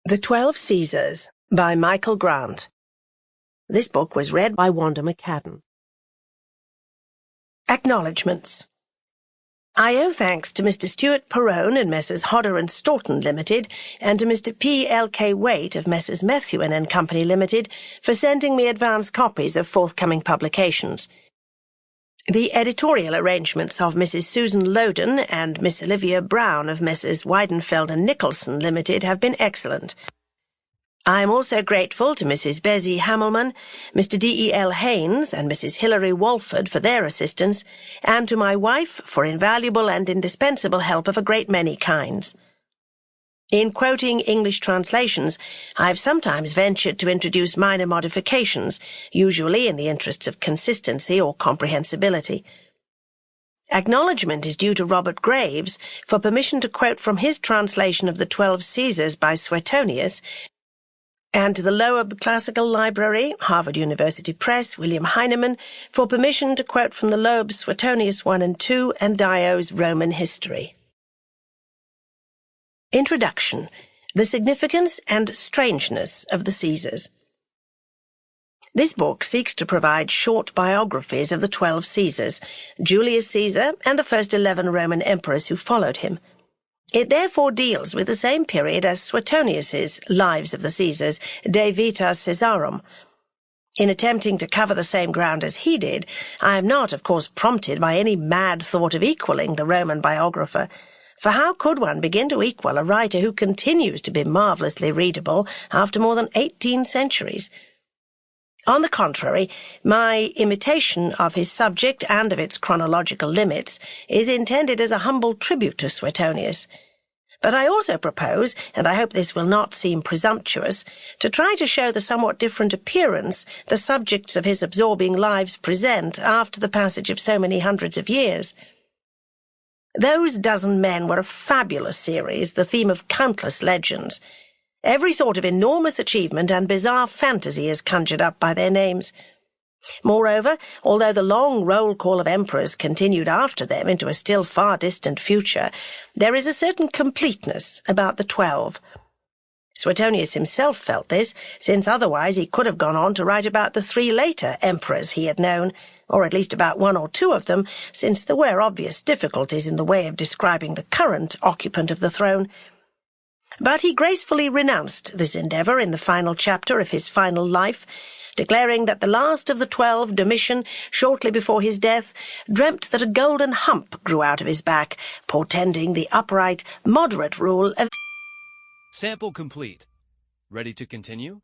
The 12 Caesars by Michael Grant. This book was read by Wanda Mccaddon. Acknowledgements. I owe thanks to Mr. Stuart Perrone and Messrs. Hodder and Staunton Limited and to Mr. P. L. K. Waite of Messrs. Methuen and Company Limited for sending me advance copies of forthcoming publications. The editorial arrangements of Mrs. Susan Loden and Miss Olivia Brown of Messrs. Weidenfeld and Nicholson Limited have been excellent. I am also grateful to Mrs. Bessie Hammelman, Mr. D.E.L. Haynes and Mrs. Hilary Walford for their assistance, and to my wife for invaluable and indispensable help of a great many kinds. In quoting English translations, I have sometimes ventured to introduce minor modifications, usually in the interests of consistency or comprehensibility. Acknowledgement is due to Robert Graves for permission to quote from his translation of the 12 Caesars by Suetonius, and to the Loeb Classical Library, Harvard University Press, William Heinemann, for permission to quote from the Loeb Suetonius I and II and Dio's Roman History. Introduction. The Significance and Strangeness of the Caesars. This book seeks to provide short biographies of the 12 Caesars, Julius Caesar and the first 11 Roman emperors who followed him. It therefore deals with the same period as Suetonius's Lives of the Caesars, De Vita Caesarum. In attempting to cover the same ground as he did, I am not, of course, prompted by any mad thought of equalling the Roman biographer, for how could one begin to equal a writer who continues to be marvellously readable after more than 18 centuries? On the contrary, my imitation of his subject and of its chronological limits is intended as a humble tribute to Suetonius. But I also propose, and I hope this will not seem presumptuous, to try to show the somewhat different appearance the subjects of his absorbing lives present after the passage of so many hundreds of years. Those dozen men were a fabulous series, the theme of countless legends. Every sort of enormous achievement and bizarre fantasy is conjured up by their names. Moreover, although the long roll call of emperors continued after them into a still far distant future, there is a certain completeness about the 12. Suetonius himself felt this, since otherwise he could have gone on to write about the 3 later emperors he had known, or at least about 1 or 2 of them, since there were obvious difficulties in the way of describing the current occupant of the throne. But he gracefully renounced this endeavour in the final chapter of his final life, declaring that the last of the 12, Domitian, shortly before his death, dreamt that a golden hump grew out of his back, portending the upright, moderate rule of... Sample complete. Ready to continue?